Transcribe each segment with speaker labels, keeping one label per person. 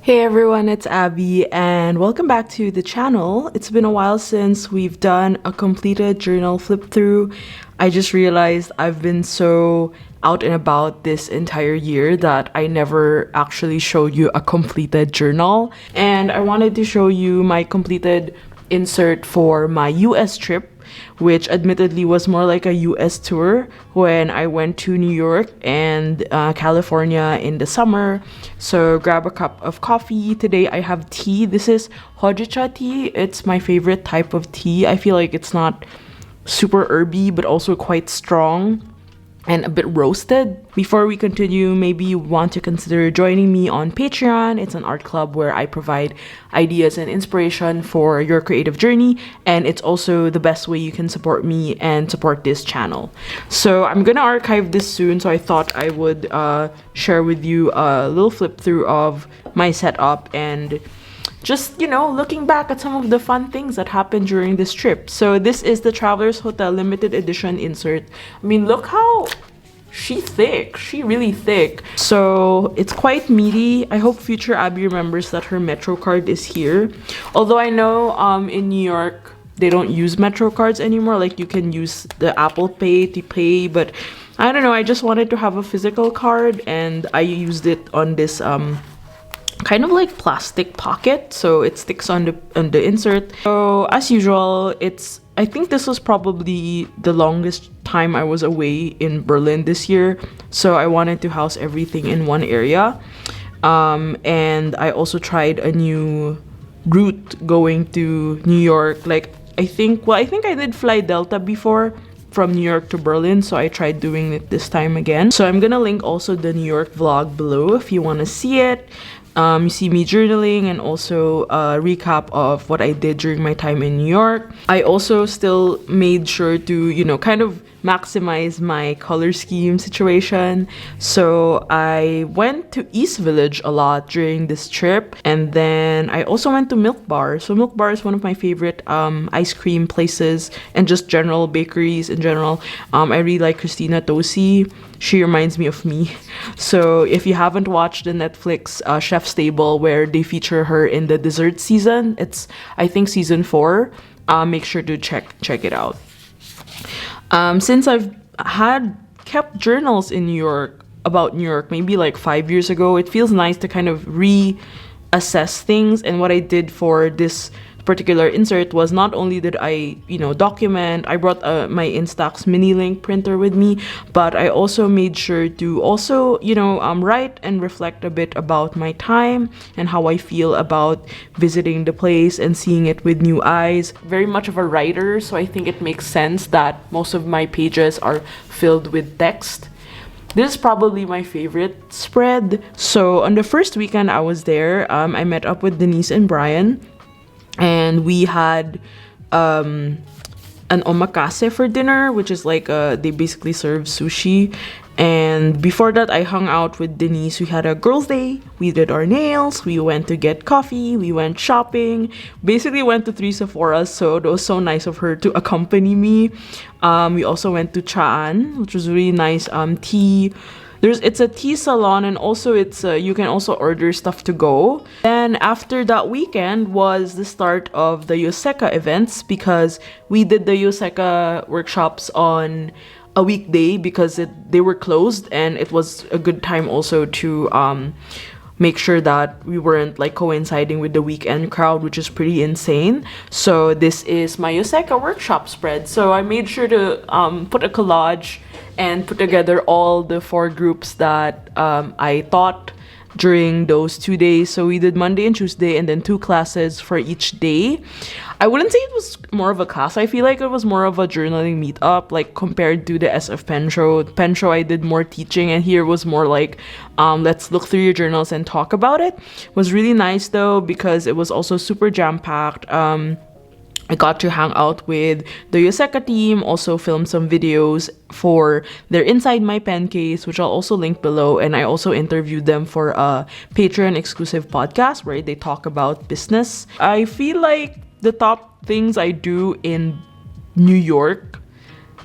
Speaker 1: Hey everyone, it's Abby and welcome back to the channel. It's been a while since we've done a completed journal flip through. I just realized I've been so out and about this entire year that I never actually showed you a completed journal. And I wanted to show you my completed insert for my US trip, which admittedly was more like a US tour when I went to New York and California in the summer. So grab a cup of coffee. Today I have tea. This is Hojicha tea. It's my favorite type of tea. I feel like it's not super herby but also quite strong and a bit roasted. Before we continue, maybe you want to consider joining me on Patreon. It's an art club where I provide ideas and inspiration for your creative journey, and it's also the best way you can support me and support this channel. So I'm gonna archive this soon, so I thought I would share with you a little flip through of my setup and just, looking back at some of the fun things that happened during this trip. So this is the Traveler's Hotel limited edition insert. I mean, look how she's thick. She really thick. So it's quite meaty. I hope future Abby remembers that her Metro card is here. Although I know in New York, they don't use Metro cards anymore. Like, you can use the Apple Pay to pay, but I don't know. I just wanted to have a physical card and I used it on this kind of like plastic pocket, so it sticks on the insert. So as usual, I think this was probably the longest time I was away in Berlin this year, so I wanted to house everything in one area. And I also tried a new route going to New York. Like, I think I did fly Delta before from New York to Berlin, so I tried doing it this time again. So I'm gonna link also the New York vlog below if you want to see it. You see me journaling and also a recap of what I did during my time in New York. I also still made sure to, kind of maximize my color scheme situation. So I went to East Village a lot during this trip, and then I also went to Milk Bar. So Milk Bar is one of my favorite ice cream places and just general bakeries in general. I really like Christina Tosi. She reminds me of me. So if you haven't watched the Netflix Chef's Table where they feature her in the dessert season, it's I think season 4, make sure to check it out. Since I've kept journals in New York about New York maybe like 5 years ago, it feels nice to kind of reassess things. And what I did for this particular insert was not only did I document, I brought my Instax mini link printer with me, but I also made sure to also write and reflect a bit about my time and how I feel about visiting the place and seeing it with new eyes. Very much of a writer, so I think it makes sense that most of my pages are filled with text. This is probably my favorite spread. So on the first weekend I was there, I met up with Denise and Brian, and we had an omakase for dinner, which is like they basically serve sushi. And before that, I hung out with Denise. We had a girls' day. We did our nails. We went to get coffee. We went shopping. Basically went to 3 Sephoras, so it was so nice of her to accompany me. We also went to 𝚘𝚘, which was really nice tea. It's a tea salon, and also you can also order stuff to go. Then after that weekend was the start of the Yoseka events, because we did the Yoseka workshops on a weekday because they were closed, and it was a good time also to make sure that we weren't like coinciding with the weekend crowd, which is pretty insane. So this is my Yoseka workshop spread. So I made sure to put a collage and put together all the 4 groups that I taught during those 2 days. So we did Monday and Tuesday, and then 2 classes for each day. I wouldn't say it was more of a class. I feel like it was more of a journaling meetup, like compared to the SF Pen Show. Pen Show, I did more teaching, and here was more like, let's look through your journals and talk about it. It was really nice though, because it was also super jam-packed. I got to hang out with the Yoseka team, also film some videos for their Inside My Pen case, which I'll also link below. And I also interviewed them for a Patreon exclusive podcast where they talk about business. I feel like the top things I do in New York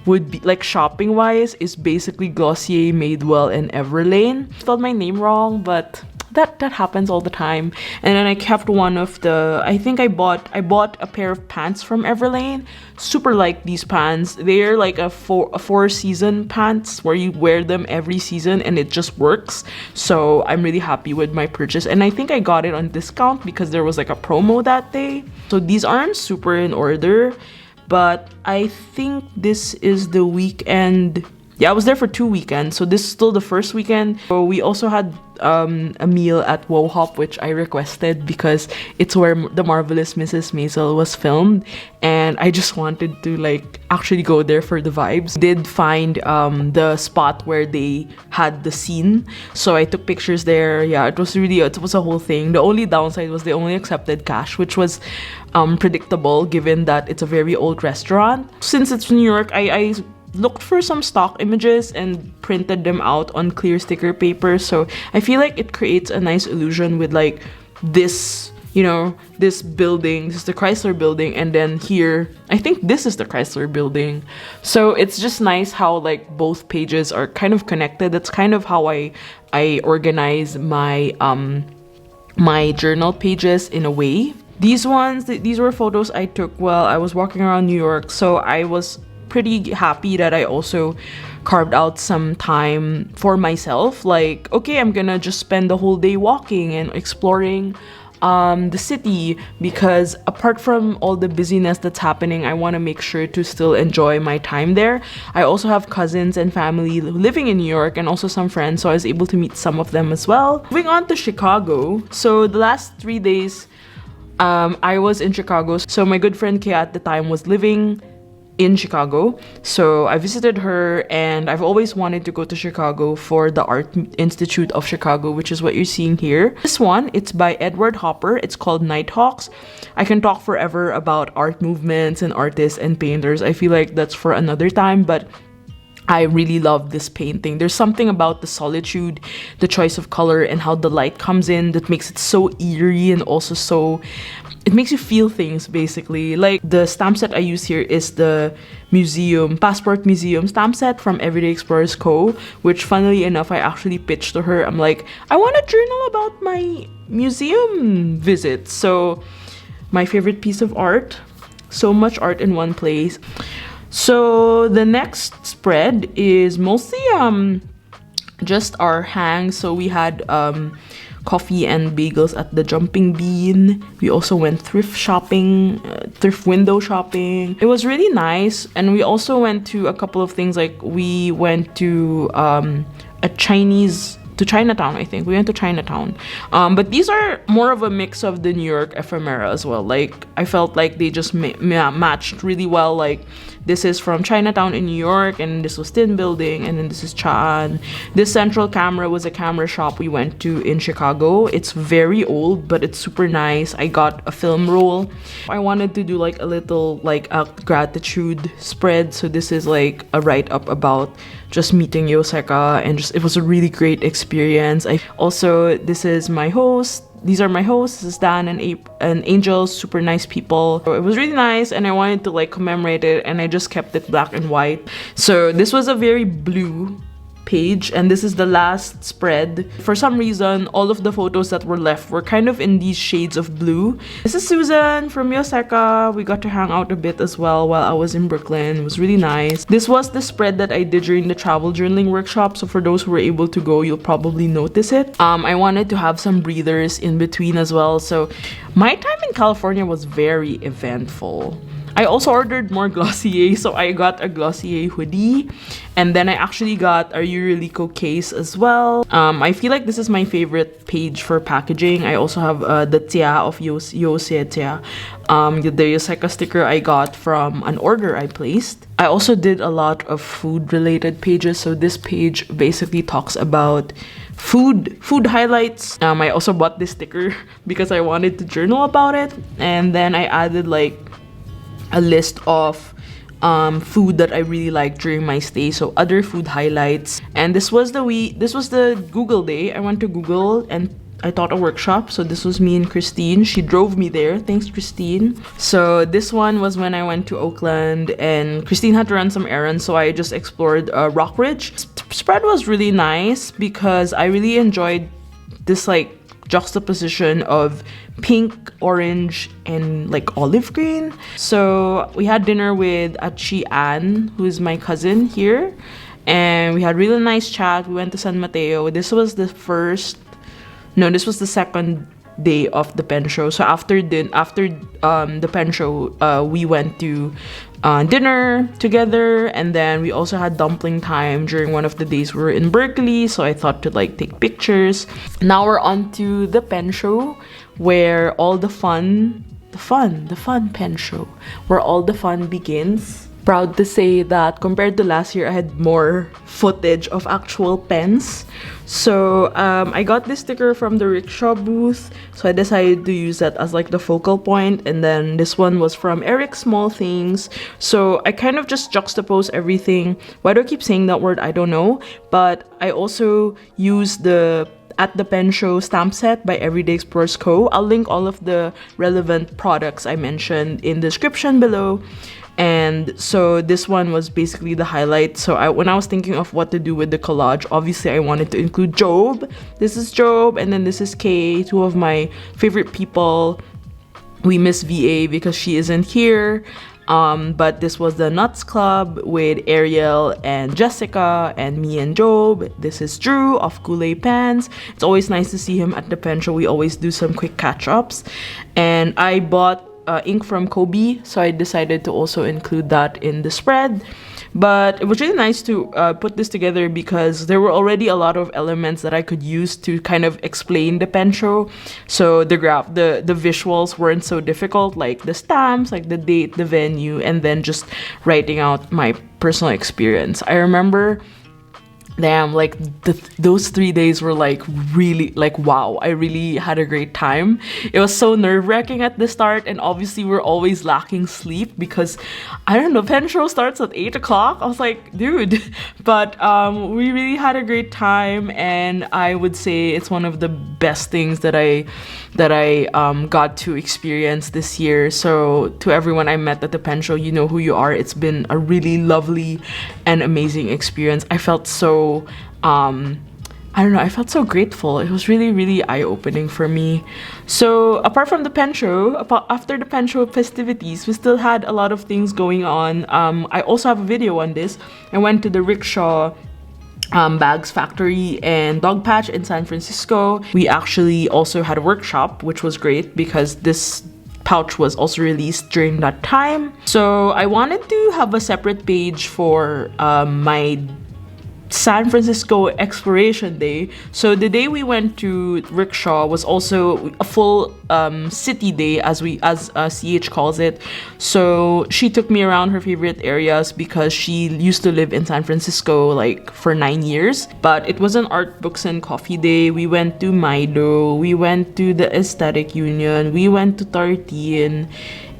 Speaker 1: would be, like, shopping wise, is basically Glossier, Madewell, and Everlane. Spelled my name wrong, but that happens all the time. And then I kept one of the, I think I bought a pair of pants from Everlane. Super like these pants. They're like a four season pants where you wear them every season and it just works. So I'm really happy with my purchase, and I think I got it on discount because there was like a promo that day. So these aren't super in order, but I think this is the weekend. Yeah, I was there for 2 weekends, so this is still the first weekend. So we also had a meal at Wow Hop, which I requested because it's where The Marvelous Mrs. Maisel was filmed, and I just wanted to like actually go there for the vibes. Did find the spot where they had the scene, so I took pictures there. Yeah, it was a whole thing. The only downside was they only accepted cash, which was predictable given that it's a very old restaurant. Since it's New York, I looked for some stock images and printed them out on clear sticker paper, so I feel like it creates a nice illusion with like this, you know, this building. This is the Chrysler building, and then here I think this is the Chrysler building. So it's just nice how like both pages are kind of connected. That's kind of how I organize my my journal pages in a way. These were photos I took while I was walking around New York, so I was pretty happy that I also carved out some time for myself. Like, okay, I'm gonna just spend the whole day walking and exploring the city, because apart from all the busyness that's happening, I want to make sure to still enjoy my time there. I also have cousins and family living in New York, and also some friends, so I was able to meet some of them as well. Moving on to Chicago. So the last 3 days I was in Chicago. So my good friend Kea at the time was living in Chicago, so I visited her, and I've always wanted to go to Chicago for the Art Institute of Chicago, which is what you're seeing here. This one, it's by Edward Hopper. It's called Nighthawks. I can talk forever about art movements and artists and painters. I feel like that's for another time, but I really love this painting. There's something about the solitude, the choice of color, and how the light comes in that makes it so eerie, and also so, it makes you feel things basically. Like the stamp set I use here is the Passport Museum stamp set from Everyday Explorers Co., which funnily enough I actually pitched to her. I'm like, I want to journal about my museum visits. So my favorite piece of art, so much art in one place. So the next spread is mostly just our hangs. So we had coffee and bagels at the Jumping Bean. We also went thrift shopping, thrift window shopping. It was really nice, and we also went to a couple of things. Like we went to Chinatown, I think. We went to Chinatown. But these are more of a mix of the New York ephemera as well. Like, I felt like they just matched really well. Like, this is from Chinatown in New York, and this was Tin Building, and then this is Chaan. This Central Camera was a camera shop we went to in Chicago. It's very old, but it's super nice. I got a film roll. I wanted to do like a little like a gratitude spread. So this is like a write-up about just meeting Yoseka, and just, it was a really great experience. This is my host. These are my hosts. This is Dan and Angel, super nice people. So it was really nice, and I wanted to like commemorate it, and I just kept it black and white. So this was a very blue page, and this is the last spread. For some reason, all of the photos that were left were kind of in these shades of blue. This is Susan from Yoseka. We got to hang out a bit as well while I was in Brooklyn. It was really nice. This was the spread that I did during the travel journaling workshop, so for those who were able to go, you'll probably notice it. I wanted to have some breathers in between as well. So my time in California was very eventful. I also ordered more Glossier, so I got a Glossier hoodie, and then I actually got a Eurelico case as well. I feel like this is my favorite page for packaging. I also have the 𝚘𝚐 of 𝚘𝚐𝚘𝚐. The Yoseka sticker I got from an order I placed. I also did a lot of food related pages, so this page basically talks about food highlights. I also bought this sticker because I wanted to journal about it, and then I added like a list of food that I really liked during my stay, so other food highlights. And this was the Google day. I went to Google and I taught a workshop, so this was me and Christine. She drove me there. Thanks, Christine. So this one was when I went to Oakland, and Christine had to run some errands, so I just explored Rockridge. Spread was really nice because I really enjoyed this like juxtaposition of pink, orange, and like olive green. So we had dinner with Dji, who is my cousin here, and we had really nice chat. We went to San Mateo. This was the second day of the pen show. So after the pen show, we went to dinner together, and then we also had dumpling time during one of the days we were in Berkeley, so I thought to like take pictures. Now we're on to the pen show, where all the fun pen show, where all the fun begins. Proud to say that compared to last year, I had more footage of actual pens. So I got this sticker from the rickshaw booth, so I decided to use that as like the focal point. And then this one was from Eric Small Things. So I kind of just juxtapose everything. Why do I keep saying that word? I don't know. But I also use the At the Pen Show stamp set by Everyday Explorers Co. I'll link all of the relevant products I mentioned in the description below. And so this one was basically the highlight. So when I was thinking of what to do with the collage, obviously I wanted to include Job. This is Job, and then this is Kay, two of my favorite people. We miss VA because she isn't here. But this was the Nuts Club with Ariel and Jessica and me and Job. This is Drew of Kool-Aid Pans. It's always nice to see him at the pen show. We always do some quick catch-ups. And I bought ink from Kobe, so I decided to also include that in the spread. But it was really nice to put this together because there were already a lot of elements that I could use to kind of explain the pen show. So the visuals weren't so difficult, like the stamps, like the date, the venue, and then just writing out my personal experience. I remember, damn, like those 3 days were like really like wow, I really had a great time. It was so nerve-wracking at the start, and obviously we're always lacking sleep because I don't know, pen show starts at 8 o'clock. I was like, dude. But we really had a great time, and I would say it's one of the best things that I got to experience this year. So to everyone I met at the pen show, you know who you are. It's been a really lovely and amazing experience. I felt so I don't know, I felt so grateful. It was really, really eye-opening for me. So apart from the pen show, after the pen show festivities, we still had a lot of things going on. I also have a video on this. I went to the rickshaw bags factory and dog patch in San Francisco. We actually also had a workshop, which was great because this pouch was also released during that time. So I wanted to have a separate page for my San Francisco exploration day. So the day we went to rickshaw was also a full city day, as CH calls it. So she took me around her favorite areas because she used to live in San Francisco like for 9 years. But it was an art, books, and coffee day. We went to Maido, we went to the Aesthetic Union, we went to 𝚘𝚑,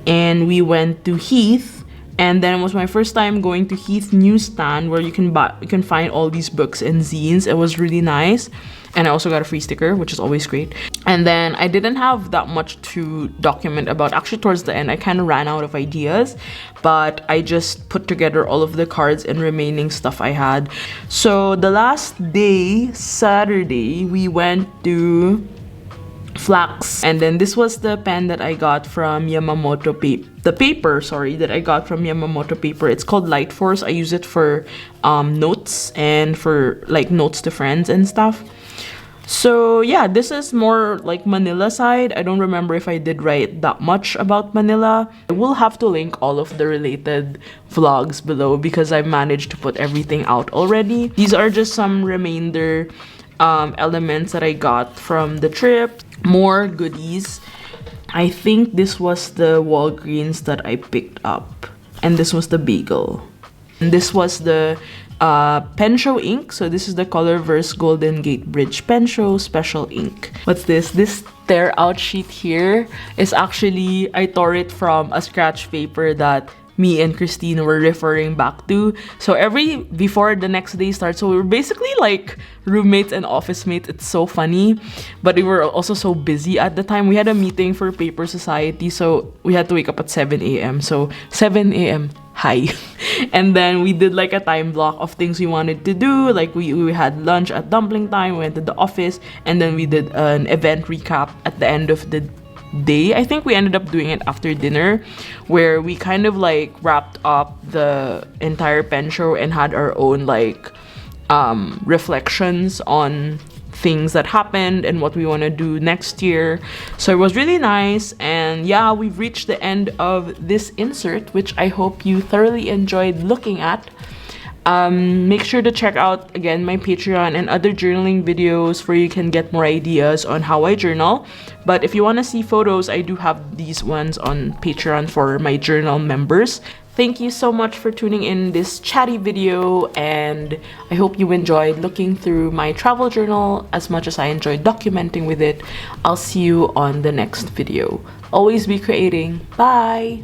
Speaker 1: and we went to Heath. And then it was my first time going to Heath newsstand, where you can find all these books and zines. It was really nice. And I also got a free sticker, which is always great. And then I didn't have that much to document about. Actually, towards the end, I kind of ran out of ideas, but I just put together all of the cards and remaining stuff I had. So the last day, Saturday, we went to Flax, and then this was the pen that I got from Yamamoto the paper that I got from Yamamoto Paper. It's called Light Force. I use it for notes and for like notes to friends and stuff. So yeah, this is more like Manila side. I don't remember if I did write that much about Manila. I will have to link all of the related vlogs below because I managed to put everything out already. These are just some remainder elements that I got from the trip. More goodies. I think this was the Walgreens that I picked up, and this was the bagel, and this was the pen show ink. So this is the Colorverse Golden Gate Bridge pen show special ink. What's this? This tear out sheet here is actually, I tore it from a scratch paper that me and Christine were referring back to. So before the next day starts, so we were basically like roommates and office mates. It's so funny, but we were also so busy at the time. We had a meeting for Paper Society, so we had to wake up at 7 a.m. So 7 a.m. hi. And then we did like a time block of things we wanted to do. Like we had lunch at dumpling time, we went to the office, and then we did an event recap at the end of the day. I think we ended up doing it after dinner, where we kind of like wrapped up the entire pen show and had our own like reflections on things that happened and what we want to do next year. So it was really nice. And yeah, we've reached the end of this insert, which I hope you thoroughly enjoyed looking at. Make sure to check out again my Patreon and other journaling videos where you can get more ideas on how I journal. But if you want to see photos, I do have these ones on Patreon for my journal members. Thank you so much for tuning in this chatty video, and I hope you enjoyed looking through my travel journal as much as I enjoyed documenting with it. I'll see you on the next video. Always be creating. Bye!